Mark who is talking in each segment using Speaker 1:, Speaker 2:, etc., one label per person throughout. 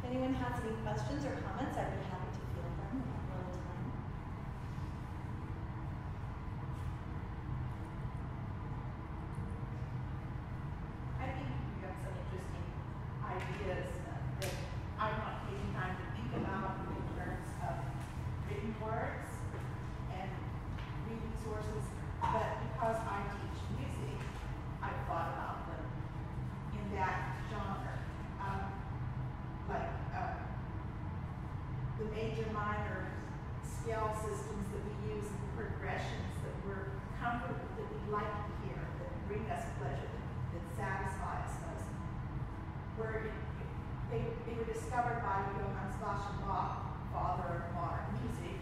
Speaker 1: anyone has any questions or comments, I'd be happy to field them in a little time.
Speaker 2: I think you have some interesting ideas that I'm not taking time to think about in terms of written words and reading sources, but because I teach music, I've thought about them in that genre. The major minor scale systems that we use and progressions that we're comfortable, that we like to hear, that bring us pleasure, that satisfy us most. They were discovered by Johann Sebastian Bach, father of modern music,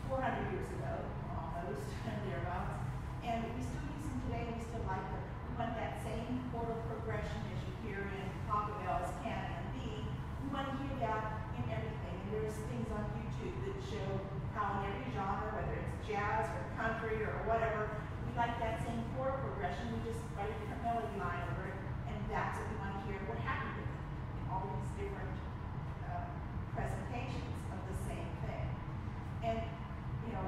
Speaker 2: 400 years ago, almost, thereabouts. And we still use them today, and we still like them. We want that same chordal progression as you hear in Pachelbel's Canon and B. We want to hear that in everything. And there's things on YouTube that show how in every genre, whether it's jazz or country or whatever, we like that same chord progression. We just write a different melody line over it, and that's what we want to hear. We're happy with it in all these different presentations of the same thing. And, you know,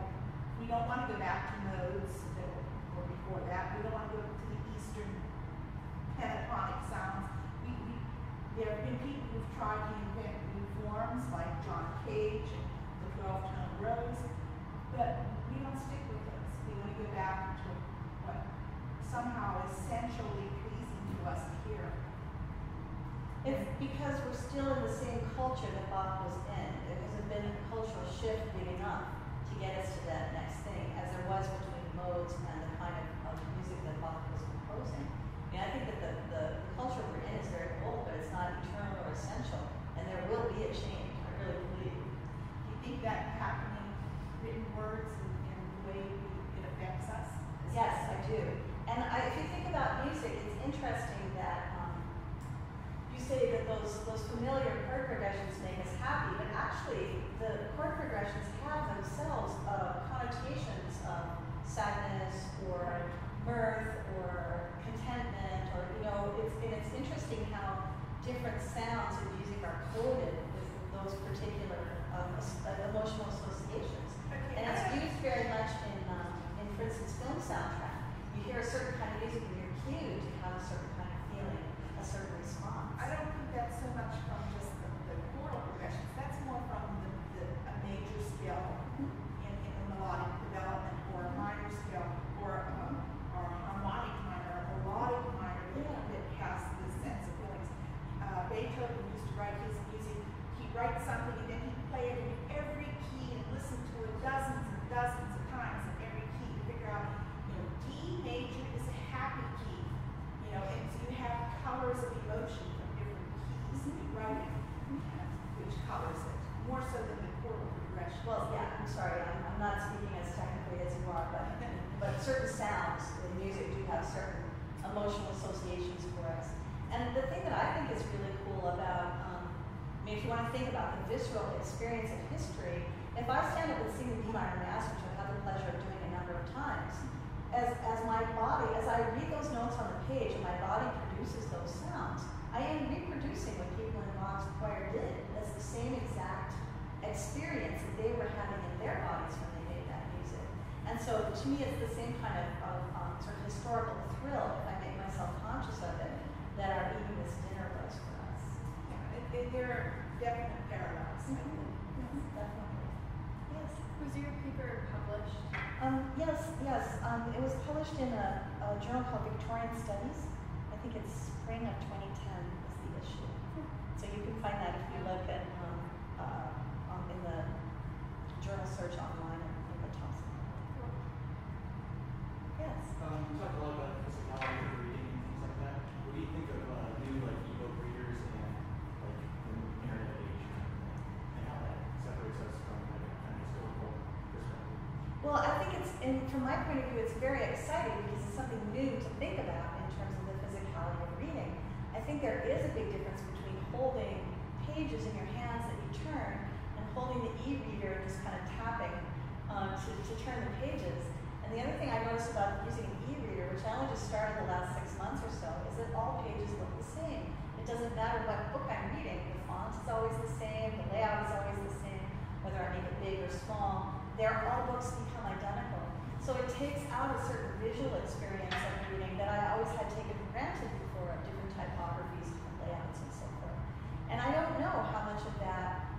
Speaker 2: we don't want to go back to modes that were before that. We don't want to go to the Eastern pentatonic sounds. There have been people who've tried to invent new forms like John Cage and the 12-tone rose, but we don't stick with those. We want to go back to what somehow essentially pleasing to us to hear.
Speaker 1: It's because we're still in the same culture that Bach was in. There hasn't been a cultural shift big enough to get us to that next thing, as there was between modes and the kind of music that Bach was composing. I mean, I think that the culture we're in is very old, but it's not eternal or essential, and there will be a change. I really believe.
Speaker 2: Do you think that happening written words and the way it affects us?
Speaker 1: Yes, I do. And if you think about music, it's interesting that you say that those familiar chord progressions make us happy, but actually the chord progressions have themselves connotations of sadness or mirth or contentment, or, you know, it's interesting how different sounds in music are coded with those particular emotional associations.
Speaker 2: Okay.
Speaker 1: And it's used very much in, for instance, film soundtrack. You hear a certain kind of music and you're cued to have a certain kind of feeling, a certain response.
Speaker 2: I don't think that's so much from just the chordal progressions. That's more from a major scale in the melodic development, or a minor scale, or a harmonic minor, or melodic minor that has this sense of feelings. Beethoven used to write his music. He'd write something and then he'd play it in every key and listen to it dozens and dozens of times in every key to figure out, you know, D major is a happy key, you know, and so you have colors of emotion from different keys that you write in, which colors it, more so than the chordal progression.
Speaker 1: Well, yeah, I'm sorry, I'm not speaking as technically as you are, but certain sounds in music do have certain emotional associations for us. And the thing that I think is really cool about, I mean, if you want to think about the visceral experience of history, if I stand up and sing the D minor Mass, which I've had the pleasure of doing a number of times, as my body, as I read those notes on the page and my body produces those sounds, I am reproducing what people in Bach's choir did. That's the same exact experience that they were having in their bodies when they made that music. And so to me, it's the same kind of sort of historical thrill, if I make myself conscious of it, that our eating this dinner was for us.
Speaker 2: Yeah, there are definite parallels.
Speaker 1: Definitely. Yes.
Speaker 3: Was your paper published?
Speaker 1: Yes. It was published in a journal called Victorian Studies. I think it's spring of 2010 is the issue. So you can find that if you look at in the journal search online in the top section. Yes.
Speaker 4: You talked a lot about physicality of reading and things like that. What do you think of new ebook readers and the internet age and how that separates us from kind of historical perspective?
Speaker 1: Well, I think from my point of view, it's very exciting because it's something new to think about in terms of the physicality of reading. I think there is a big difference between holding pages in your hands that you turn and holding the e-reader and just kind of tapping to turn the pages. And the other thing I noticed about using an e-reader, which I only just started the last 6 months or so, is that all pages look the same. It doesn't matter what book I'm reading, the font is always the all books become identical. So it takes out a certain visual experience of reading that I always had taken for granted before, of different typographies, different layouts, and so forth. And I don't know how much of that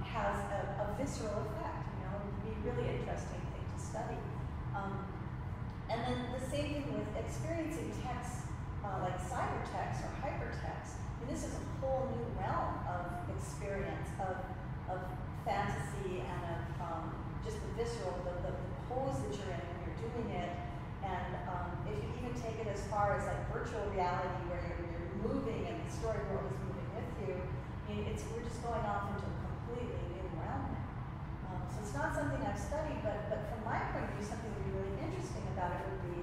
Speaker 1: has a visceral effect. You know, it would be a really interesting thing to study. And then the same thing with experiencing text, like cybertext or hypertext. I mean, this is a whole new realm of experience, of fantasy and of just the visceral, the pose that you're in when you're doing it. And if you even take it as far as like virtual reality, where you're moving and the story world is moving with you, I mean, we're just going off into a completely new realm now. So it's not something I've studied, but from my point of view, something that would be really interesting about it would be,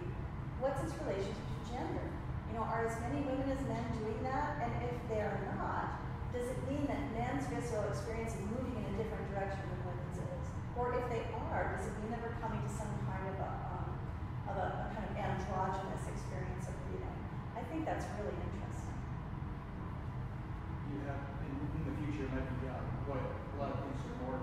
Speaker 1: what's its relationship to gender? You know, are as many women as men doing that? And if they're not, does it mean that men's visceral experience is moving in a different direction than women's is? Or if they are, does it mean that we're coming to some kind of a kind of androgynous experience of reading? I think that's really interesting.
Speaker 4: You have, in the future, might be what a lot of things are more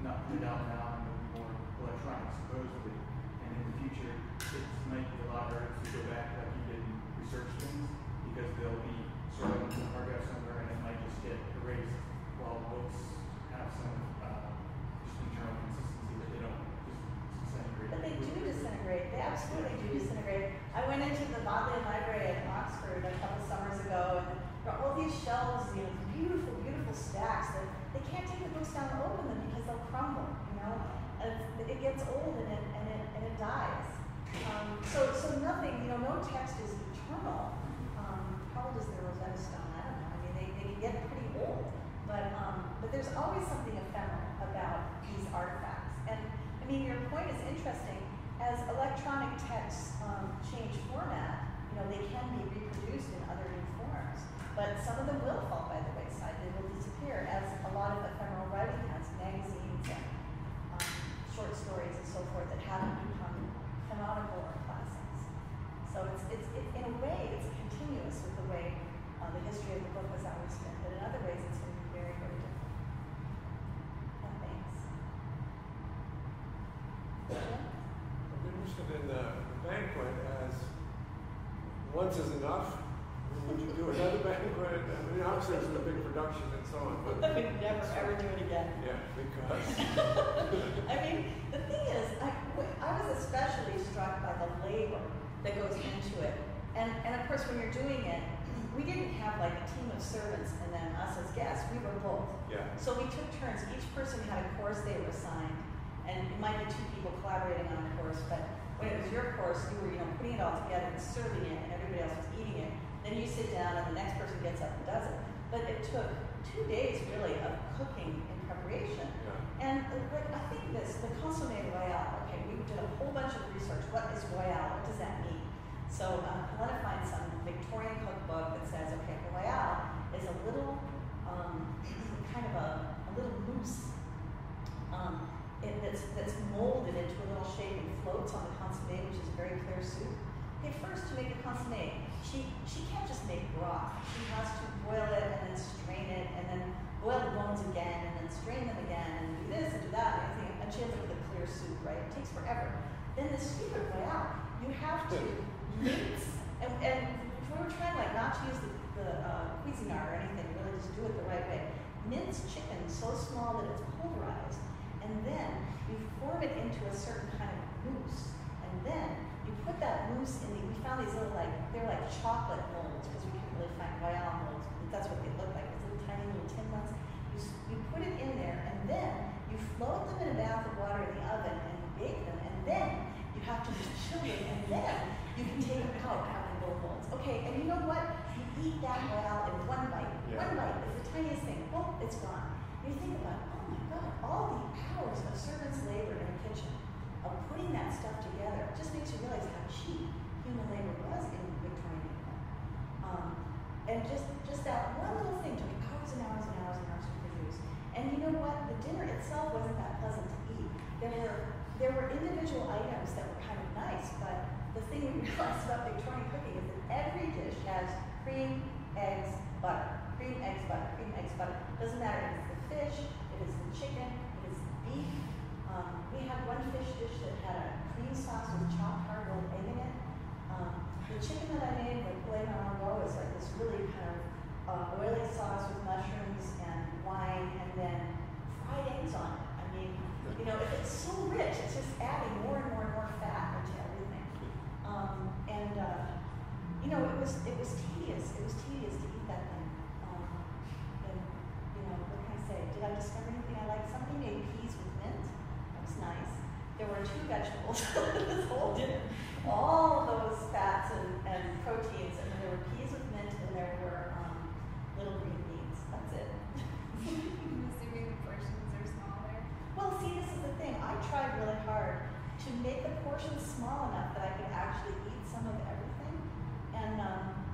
Speaker 4: not printed out now, and they'll be more electronic, supposedly. And in the future, it might be a lot harder to go back like you did and research things, because they'll be sort of in the archive somewhere, and it might just get erased, while books have some just internal consistency that they don't just disintegrate.
Speaker 1: But they do disintegrate. They absolutely do disintegrate. I went into the Bodleian Library at Oxford a couple summers ago, and there are all these shelves, you know, beautiful, beautiful stacks that they can't take the books down and open them because they'll crumble. You know, and it gets old and it dies. So nothing, you know, no text is eternal. How old is the Rosetta Stone? I don't know. I mean, they can get pretty old, but there's always something ephemeral about these artifacts. And I mean, your point is interesting. As electronic texts change format, you know, they can be reproduced in other new forms, but some of them will fall by the wayside. They will disappear, as a lot of ephemeral writing has, magazines and short stories and so forth that haven't become canonical or classics. So it's in a way, it's continuous with the way the history of the book has always been, but in other ways it's going to be very, very different. And thanks.
Speaker 5: I'm interested in the banquet as once is enough. Would you do another banquet? I mean, obviously it's a big production and so on, but
Speaker 1: I would never ever do it again.
Speaker 5: yeah, because
Speaker 1: I mean, the thing is, I was especially struck by the labor that goes into it. And of course, when you're doing it, we didn't have like a team of servants and then us as guests. We were both.
Speaker 5: yeah.
Speaker 1: So we took turns. Each person had a course they were assigned. And it might be two people collaborating on a course, but when it was your course, you were, you know, putting it all together and serving it, and everybody else was eating it. Then you sit down and the next person gets up and does it. But it took 2 days really of cooking and preparation.
Speaker 5: Yeah.
Speaker 1: And like, I think the consommé royale, okay, we did a whole bunch of research. What is royale? What does that mean? So I want to find some Victorian cookbook that says, okay, royale is a little, kind of a little mousse that's molded into a little shape and floats on the consommé, which is a very clear soup. Okay, first to make a consommé, she can't just make broth. She has to boil it and then strain it and then boil the bones again and then strain them again and do this and do that and everything. And she ends up with a clear soup, right? It takes forever. Then the stupid royale, you have to mince, and we were trying like not to use the Cuisinart or anything, really just do it the right way. Mince chicken so small that it's pulverized, and then you form it into a certain kind of mousse, and then you put that mousse in we found these little they're like chocolate molds, because we couldn't really find royale molds, but that's what they look like, these little tiny little tin ones. You put it in there, and then you float them in a bath of water in the oven and bake them, and then you have to just chill them, and then you can take them out having both molds. Okay, and you know what? You eat that royale in one bite.
Speaker 5: Yeah.
Speaker 1: One bite is the tiniest thing. Oh, it's gone. You think about, oh my God, all the hours of servants' labor in a kitchen of putting that stuff together just makes you realize how cheap human labor was in Victorian England. And just that one little thing took hours and hours and hours and hours to produce. And you know what? The dinner itself wasn't that pleasant to eat. There were individual items that were kind of nice, but the thing we realized about Victorian cooking is that every dish has cream, eggs, butter. Cream, eggs, butter. Cream, eggs, butter. Doesn't matter if it's the fish, if it's the chicken, if it's the beef. we had one fish dish that had a cream sauce with chopped hard-boiled egg in it. The chicken that I made with filet mignon is like this really kind of oily sauce with mushrooms and wine, and then fried eggs on it. I mean, you know, it's so rich, it's just adding more and more and more fat into everything. You know, it was tedious. It was tedious to eat that thing. And you know, what can I say? Did I discover anything I liked? Somebody made peas with mint. That was nice. There were 2 vegetables this whole dinner. All of those fats and proteins, and then there were peas with mint, and there were little green beans. That's it.
Speaker 3: I'm assuming the portions are smaller.
Speaker 1: Well, see, this is the thing. I tried really hard to make the portions small enough that I could actually eat some of everything, and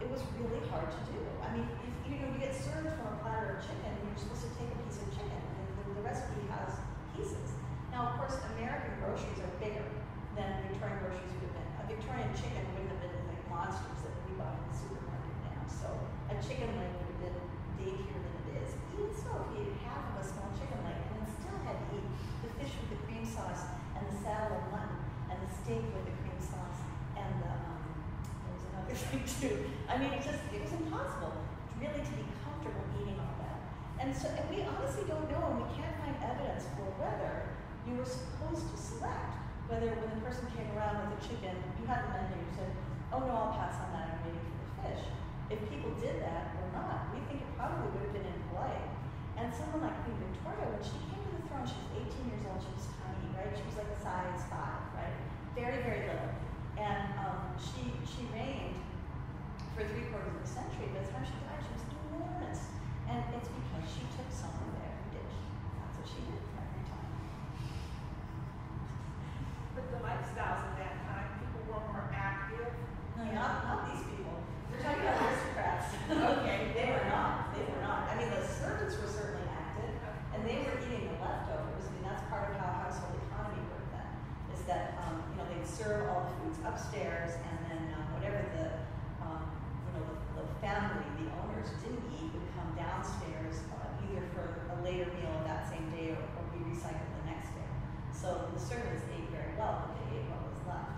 Speaker 1: it was really hard to do. I mean, if, you know, you get served from a platter of chicken, and you're supposed to take a piece of chicken, and the recipe has pieces. Now, of course, American groceries are bigger than Victorian groceries would have been. A Victorian chicken wouldn't have been like monsters that we buy in the supermarket now. So a chicken leg would have been daintier than it is. Even so, if you ate half of a small chicken leg and then still had to eat the fish with the cream sauce and the saddle of mutton and the steak with the cream sauce and the there was another thing too. I mean, it was impossible really to be comfortable eating all that. And so, and we honestly don't know, and we can't find evidence for whether you were supposed to select, whether when the person came around with the chicken, you had the menu, you said, oh no, I'll pass on that, I'm waiting for the fish. If people did that or not, we think it probably would have been impolite. And someone like Queen Victoria, when she came to the throne, she was 18 years old, she was tiny, right? She was like a size 5, right? Very, very little. And she reigned for 3/4 of a century. By the time she died, she was enormous. And it's because she took some of every dish. That's what she did every time.
Speaker 2: But the lifestyles of that time, people were more active.
Speaker 1: No, not these people. We're talking about aristocrats.
Speaker 2: Okay.
Speaker 1: They were not. They were not. I mean, the servants were certainly active, and they were eating the leftovers. I mean, that's part of how household economy worked then. Is that you know, they'd serve all the foods upstairs, and then whatever the you know, the family, the owners didn't eat would come downstairs either for a later meal that same day or be recycled the next day. So the servants ate very well, but they ate what was left.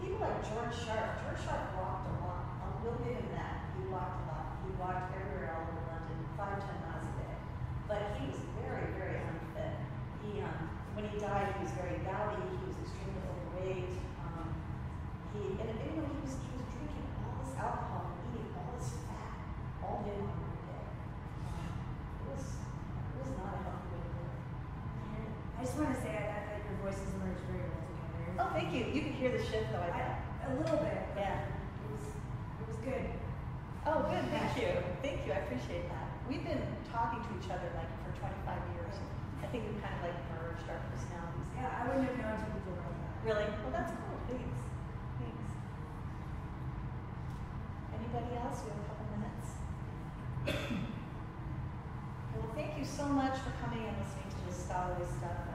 Speaker 1: People like George Sharp walked a lot. We'll give him that. He walked a lot. He walked everywhere all over London, 5-10 miles a day. But he was very, very unfit. When he died, he was very gouty. He was extremely overweight. You know, he was drinking all this alcohol and eating all this fat all day long every day. It was not a healthy way to live.
Speaker 6: I just want to say I thought that your voices merged very well together.
Speaker 1: Oh, thank you. You can hear the shift though, I bet.
Speaker 6: A little bit. But
Speaker 1: Yeah.
Speaker 6: It was good.
Speaker 1: Oh, good. Thank you. Thank you. I appreciate that. We've been talking to each other like for 25 years. I think we've kind of like merged our personalities.
Speaker 6: Yeah, I wouldn't have known until people wrote that.
Speaker 1: Really? Well, that's cool. Thanks. Thanks. Anybody else? We have a couple minutes. Well, thank you so much for coming and listening to this scholarly stuff.